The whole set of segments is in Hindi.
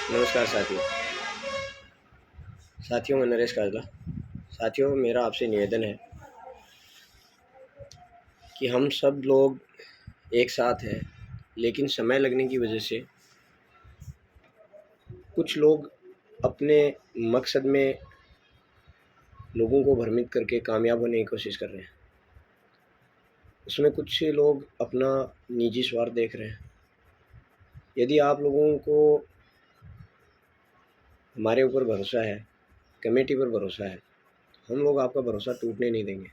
नमस्कार साथियों, मैं नरेश काजला। साथियों, मेरा आपसे निवेदन है कि हम सब लोग एक साथ हैं, लेकिन समय लगने की वजह से कुछ लोग अपने मकसद में लोगों को भ्रमित करके कामयाब होने की कोशिश कर रहे हैं। उसमें कुछ लोग अपना निजी स्वार्थ देख रहे हैं। यदि आप लोगों को हमारे ऊपर भरोसा है, कमेटी पर भरोसा है, हम लोग आपका भरोसा टूटने नहीं देंगे।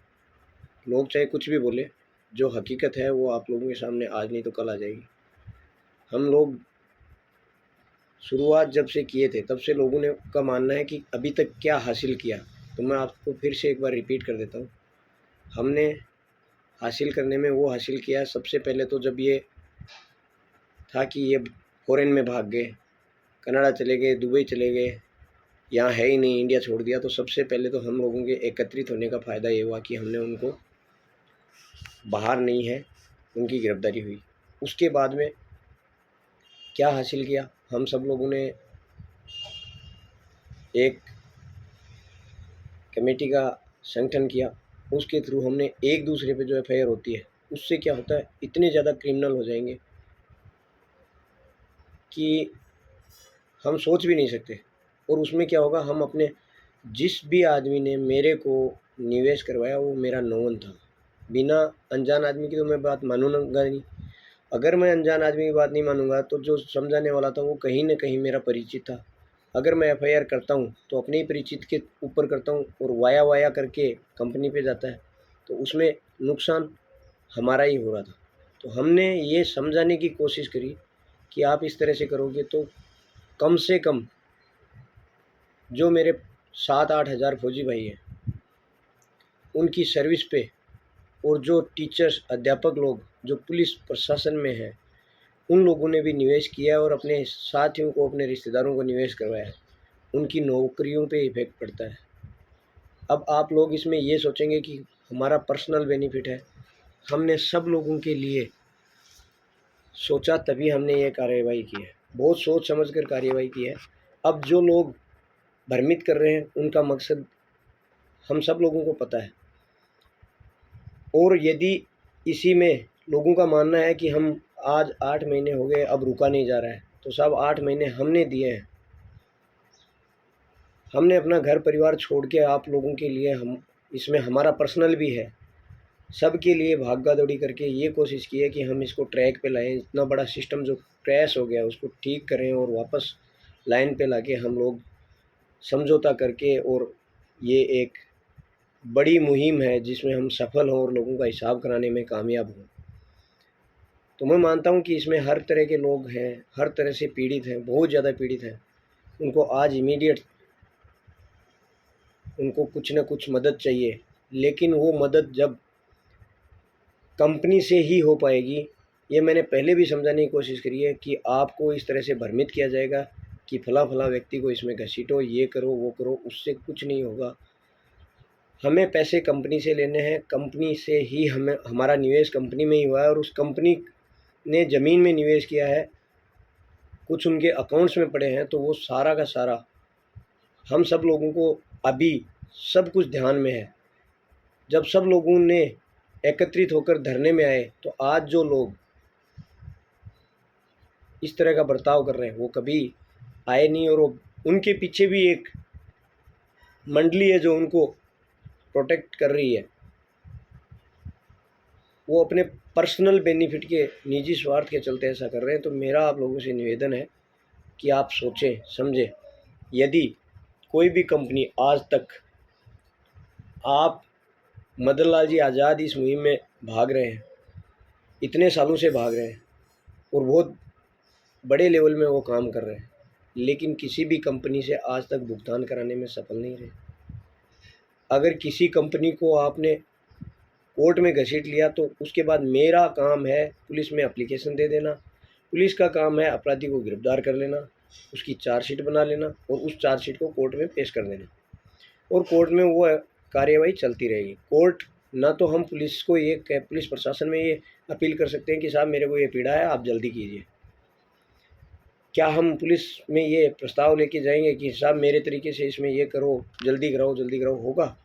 लोग चाहे कुछ भी बोले, जो हकीकत है वो आप लोगों के सामने आज नहीं तो कल आ जाएगी। हम लोग शुरुआत जब से किए थे तब से लोगों ने का मानना है कि अभी तक क्या हासिल किया। तो मैं आपको फिर से एक बार रिपीट कर देता हूँ। हमने हासिल करने में वो हासिल किया, सबसे पहले तो जब ये था कि ये फ़ॉरेन में भाग गए, कनाडा चले गए, दुबई चले गए, यहाँ है ही नहीं, इंडिया छोड़ दिया। तो सबसे पहले तो हम लोगों के एकत्रित होने का फ़ायदा ये हुआ कि हमने उनको बाहर नहीं है, उनकी गिरफ्तारी हुई। उसके बाद में क्या हासिल किया, हम सब लोगों ने एक कमेटी का संगठन किया। उसके थ्रू हमने एक दूसरे पे जो एफआईआर होती है, उससे क्या होता है, इतने ज़्यादा क्रिमिनल हो जाएंगे कि हम सोच भी नहीं सकते। और उसमें क्या होगा, हम अपने जिस भी आदमी ने मेरे को निवेश करवाया वो मेरा नोन था। बिना अनजान आदमी की तो मैं बात मानूंगा नहीं। अगर मैं अनजान आदमी की बात नहीं मानूंगा तो जो समझाने वाला था वो कहीं ना कहीं मेरा परिचित था। अगर मैं एफआईआर करता हूँ तो अपने ही परिचित के ऊपर करता हूँ और वाया वाया करके कंपनी पे जाता है, तो उसमें नुकसान हमारा ही हो रहा था। तो हमने ये समझाने की कोशिश करी कि आप इस तरह से करोगे तो कम से कम जो मेरे 7-8 हज़ार फौजी भाई हैं उनकी सर्विस पे, और जो टीचर्स अध्यापक लोग जो पुलिस प्रशासन में हैं उन लोगों ने भी निवेश किया है और अपने साथियों को, अपने रिश्तेदारों को निवेश करवाया है। उनकी नौकरियों पे इफ़ेक्ट पड़ता है। अब आप लोग इसमें ये सोचेंगे कि हमारा पर्सनल बेनिफिट है। हमने सब लोगों के लिए सोचा तभी हमने ये कार्यवाही की है, बहुत सोच समझ कर कार्यवाही की है। अब जो लोग भ्रमित कर रहे हैं उनका मकसद हम सब लोगों को पता है। और यदि इसी में लोगों का मानना है कि हम आज 8 महीने हो गए अब रुका नहीं जा रहा है, तो साहब 8 महीने हमने दिए हैं। हमने अपना घर परिवार छोड़ के आप लोगों के लिए, हम इसमें हमारा पर्सनल भी है, सबके लिए भागा दौड़ी करके ये कोशिश की है कि हम इसको ट्रैक पे लाएं। इतना बड़ा सिस्टम जो क्रैश हो गया उसको ठीक करें और वापस लाइन पे लाके हम लोग समझौता करके, और ये एक बड़ी मुहिम है जिसमें हम सफल हों और लोगों का हिसाब कराने में कामयाब हों। तो मैं मानता हूँ कि इसमें हर तरह के लोग हैं, हर तरह से पीड़ित हैं, बहुत ज़्यादा पीड़ित हैं। उनको आज इमीडिएट उनको कुछ न कुछ मदद चाहिए, लेकिन वो मदद जब कंपनी से ही हो पाएगी। ये मैंने पहले भी समझाने की कोशिश करी है कि आपको इस तरह से भ्रमित किया जाएगा कि फला व्यक्ति को इसमें घसीटो, ये करो वो करो, उससे कुछ नहीं होगा। हमें पैसे कंपनी से लेने हैं, कंपनी से ही हमें, हमारा निवेश कंपनी में ही हुआ है और उस कंपनी ने ज़मीन में निवेश किया है, कुछ उनके अकाउंट्स में पड़े हैं, तो वो सारा का सारा हम सब लोगों को अभी सब कुछ ध्यान में है। जब सब लोगों ने एकत्रित होकर धरने में आए तो आज जो लोग इस तरह का बर्ताव कर रहे हैं वो कभी आए नहीं, और उनके पीछे भी एक मंडली है जो उनको प्रोटेक्ट कर रही है। वो अपने पर्सनल बेनिफिट के, निजी स्वार्थ के चलते ऐसा कर रहे हैं। तो मेरा आप लोगों से निवेदन है कि आप सोचें समझें। यदि कोई भी कंपनी आज तक, आप मदन लाल जी आज़ाद इस मुहिम में भाग रहे हैं, इतने सालों से भाग रहे हैं और बहुत बड़े लेवल में वो काम कर रहे हैं, लेकिन किसी भी कंपनी से आज तक भुगतान कराने में सफल नहीं रहे। अगर किसी कंपनी को आपने कोर्ट में घसीट लिया तो उसके बाद मेरा काम है पुलिस में एप्लीकेशन दे देना, पुलिस का काम है अपराधी को गिरफ्तार कर लेना, उसकी चार्जशीट बना लेना और उस चार्जशीट को कोर्ट में पेश कर देना, और कोर्ट में वो कार्यवाही चलती रहेगी। कोर्ट, ना तो हम पुलिस को ये, पुलिस प्रशासन में ये अपील कर सकते हैं कि साहब मेरे को ये पीड़ा है, आप जल्दी कीजिए। क्या हम पुलिस में ये प्रस्ताव लेके जाएंगे कि साहब मेरे तरीके से इसमें ये करो, जल्दी कराओ जल्दी कराओ? होगा?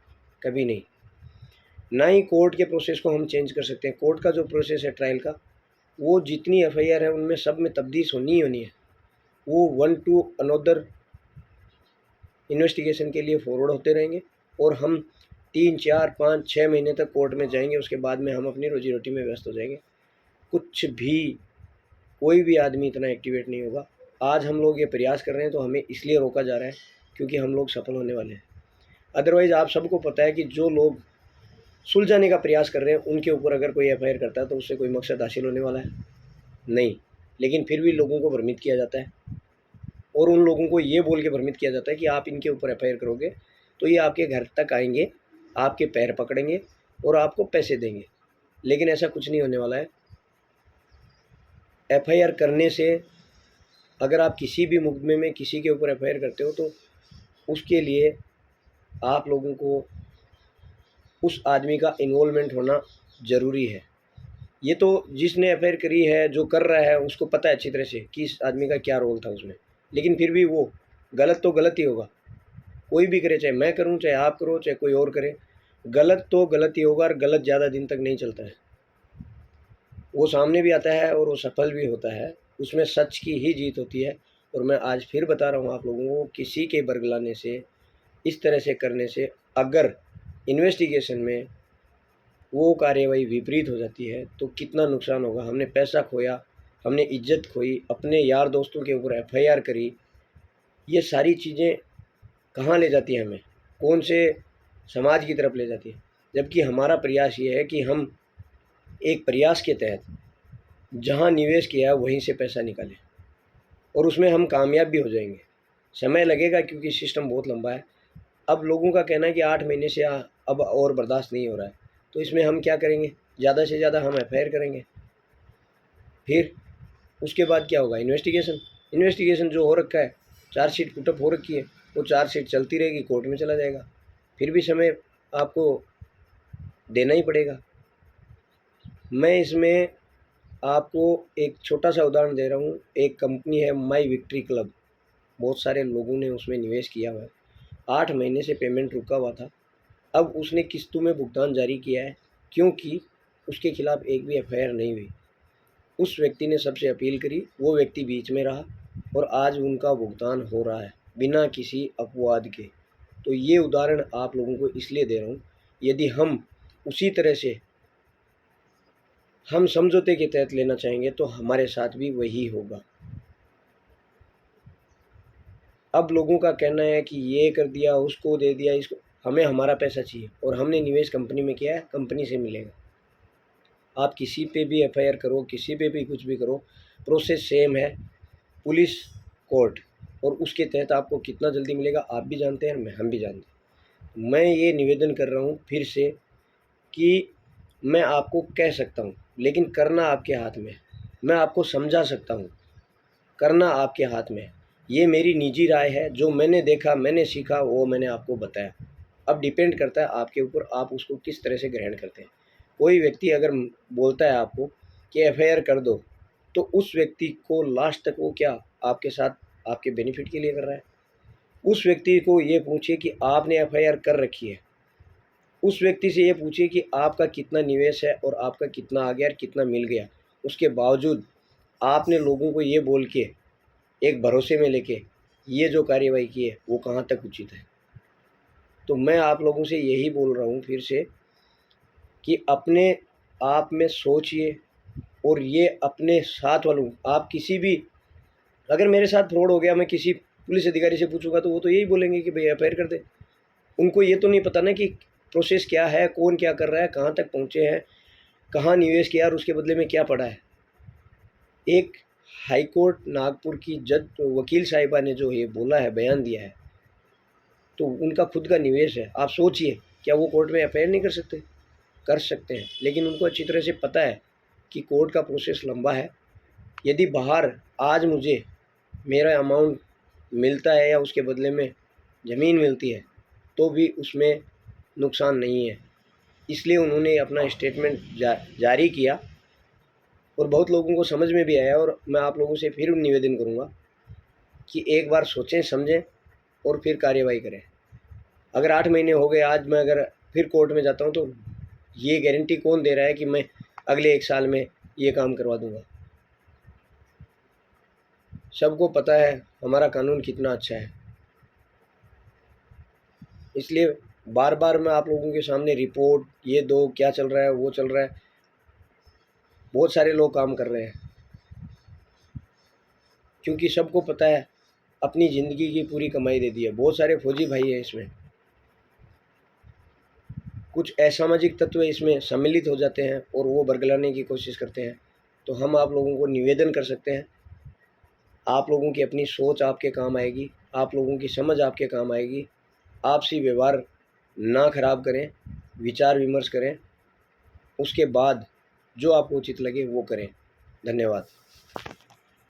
कभी नहीं। ना ही कोर्ट के प्रोसेस को हम चेंज कर सकते हैं। कोर्ट का जो प्रोसेस है ट्रायल का, वो जितनी एफआईआर है उनमें सब में तब्दील होनी ही होनी है। वो वन टू अनदर इन्वेस्टिगेशन के लिए फॉरवर्ड होते रहेंगे और हम 3, 4, 5, 6 महीने तक कोर्ट में जाएंगे। उसके बाद में हम अपनी रोजी रोटी में व्यस्त हो जाएंगे। कुछ भी, कोई भी आदमी इतना एक्टिवेट नहीं होगा। आज हम लोग ये प्रयास कर रहे हैं तो हमें इसलिए रोका जा रहा है क्योंकि हम लोग सफल होने वाले हैं। अदरवाइज़ आप सबको पता है कि जो लोग सुलझाने का प्रयास कर रहे हैं उनके ऊपर अगर कोई एफआईआर करता है तो उससे कोई मकसद हासिल होने वाला है नहीं। लेकिन फिर भी लोगों को भ्रमित किया जाता है और उन लोगों को ये बोल के भ्रमित किया जाता है कि आप इनके ऊपर एफआईआर करोगे तो ये आपके घर तक आएंगे, आपके पैर पकड़ेंगे और आपको पैसे देंगे। लेकिन ऐसा कुछ नहीं होने वाला है। एफआईआर करने से, अगर आप किसी भी मुकदमे में किसी के ऊपर एफआईआर करते हो तो उसके लिए आप लोगों को उस आदमी का इन्वॉल्वमेंट होना ज़रूरी है। ये तो जिसने एफआईआर करी है, जो कर रहा है, उसको पता है अच्छी तरह से कि इस आदमी का क्या रोल था उसमें। लेकिन फिर भी वो गलत तो गलत ही होगा। कोई भी करे, चाहे मैं करूं, चाहे आप करो, चाहे कोई और करे, गलत तो गलत ही होगा और गलत ज़्यादा दिन तक नहीं चलता है। वो सामने भी आता है और वो सफल भी होता है। उसमें सच की ही जीत होती है। और मैं आज फिर बता रहा हूँ आप लोगों को, किसी के बरगलाने से, इस तरह से करने से, अगर इन्वेस्टिगेशन में वो कार्यवाही विपरीत हो जाती है तो कितना नुकसान होगा। हमने पैसा खोया, हमने इज्जत खोई, अपने यार दोस्तों के ऊपर एफआईआर करी। ये सारी चीज़ें कहाँ ले जाती हैं हमें? कौन से समाज की तरफ ले जाती है? जबकि हमारा प्रयास ये है कि हम एक प्रयास के तहत जहाँ निवेश किया है वहीं से पैसा निकालें और उसमें हम कामयाब भी हो जाएंगे। समय लगेगा क्योंकि सिस्टम बहुत लंबा है। अब लोगों का कहना है कि 8 महीने से अब और बर्दाश्त नहीं हो रहा है, तो इसमें हम क्या करेंगे? ज़्यादा से ज़्यादा हम एफआईआर करेंगे। फिर उसके बाद क्या होगा? इन्वेस्टिगेशन जो हो रखा है, चार्जशीट पुटअप हो रखी है, वो चार्जशीट चलती रहेगी, कोर्ट में चला जाएगा। फिर भी समय आपको देना ही पड़ेगा। मैं इसमें आपको एक छोटा सा उदाहरण दे रहा हूँ। एक कंपनी है माई विक्ट्री क्लब, बहुत सारे लोगों ने उसमें निवेश किया हुआ है। 8 महीने से पेमेंट रुका हुआ था। अब उसने किस्तों में भुगतान जारी किया है क्योंकि उसके खिलाफ एक भी एफआईआर नहीं हुई। उस व्यक्ति ने सबसे अपील करी, वो व्यक्ति बीच में रहा और आज उनका भुगतान हो रहा है बिना किसी अपवाद के। तो ये उदाहरण आप लोगों को इसलिए दे रहा हूँ, यदि हम उसी तरह से हम समझौते के तहत लेना चाहेंगे तो हमारे साथ भी वही होगा। अब लोगों का कहना है कि ये कर दिया, उसको दे दिया, इसको, हमें हमारा पैसा चाहिए और हमने निवेश कंपनी में किया है, कंपनी से मिलेगा। आप किसी पे भी एफआईआर करो, किसी पे भी कुछ भी करो, प्रोसेस सेम है, पुलिस, कोर्ट, और उसके तहत आपको कितना जल्दी मिलेगा आप भी जानते हैं, हम भी जानते हैं। मैं ये निवेदन कर रहा हूँ फिर से कि मैं आपको कह सकता हूँ लेकिन करना आपके हाथ में है। मैं आपको समझा सकता हूँ, करना आपके हाथ में है। ये मेरी निजी राय है, जो मैंने देखा, मैंने सीखा, वो मैंने आपको बताया। अब डिपेंड करता है आपके ऊपर, आप उसको किस तरह से ग्रहण करते हैं। कोई व्यक्ति अगर बोलता है आपको कि एफआईआर कर दो, तो उस व्यक्ति को लास्ट तक वो क्या आपके साथ आपके बेनिफिट के लिए कर रहा है? उस व्यक्ति को ये पूछिए कि आपने एफआईआर कर रखी है, उस व्यक्ति से ये पूछिए कि आपका कितना निवेश है और आपका कितना आ गया और कितना मिल गया। उसके बावजूद आपने लोगों को ये बोल के, एक भरोसे में लेके ये जो कार्यवाही की है, वो कहाँ तक उचित है? तो मैं आप लोगों से यही बोल रहा हूँ फिर से कि अपने आप में सोचिए और ये अपने साथ वालों, आप किसी भी, अगर मेरे साथ फ्रॉड हो गया, मैं किसी पुलिस अधिकारी से पूछूंगा तो वो तो यही बोलेंगे कि भाई एफआईआर कर दे। उनको ये तो नहीं पता ना कि प्रोसेस क्या है, कौन क्या कर रहा है, कहाँ तक पहुँचे हैं, कहाँ निवेश किया और उसके बदले में क्या पड़ा है। एक हाई कोर्ट नागपुर की जज वकील साहिबा ने जो ये बोला है, बयान दिया है, तो उनका खुद का निवेश है। आप सोचिए, क्या वो कोर्ट में एफआईआर नहीं कर सकते? कर सकते हैं, लेकिन उनको अच्छी तरह से पता है कि कोर्ट का प्रोसेस लंबा है। यदि बाहर आज मुझे मेरा अमाउंट मिलता है या उसके बदले में ज़मीन मिलती है तो भी उसमें नुकसान नहीं है। इसलिए उन्होंने अपना स्टेटमेंट जारी किया और बहुत लोगों को समझ में भी आया। और मैं आप लोगों से फिर निवेदन करूंगा कि एक बार सोचें समझें और फिर कार्यवाही करें। अगर 8 महीने हो गए, आज मैं अगर फिर कोर्ट में जाता हूँ तो ये गारंटी कौन दे रहा है कि मैं अगले 1 साल में ये काम करवा दूँगा। सबको पता है हमारा कानून कितना अच्छा है, इसलिए बार बार मैं आप लोगों के सामने रिपोर्ट ये दो, क्या चल रहा है, वो चल रहा है। बहुत सारे लोग काम कर रहे हैं, क्योंकि सबको पता है अपनी ज़िंदगी की पूरी कमाई दे दी है। बहुत सारे फौजी भाई हैं इसमें, कुछ असामाजिक तत्व इसमें सम्मिलित हो जाते हैं और वो बरगलाने की कोशिश करते हैं। तो हम आप लोगों को निवेदन कर सकते हैं, आप लोगों की अपनी सोच आपके काम आएगी, आप लोगों की समझ आपके काम आएगी। आपसी व्यवहार ना खराब करें, विचार विमर्श करें, उसके बाद जो आपको उचित लगे वो करें। धन्यवाद।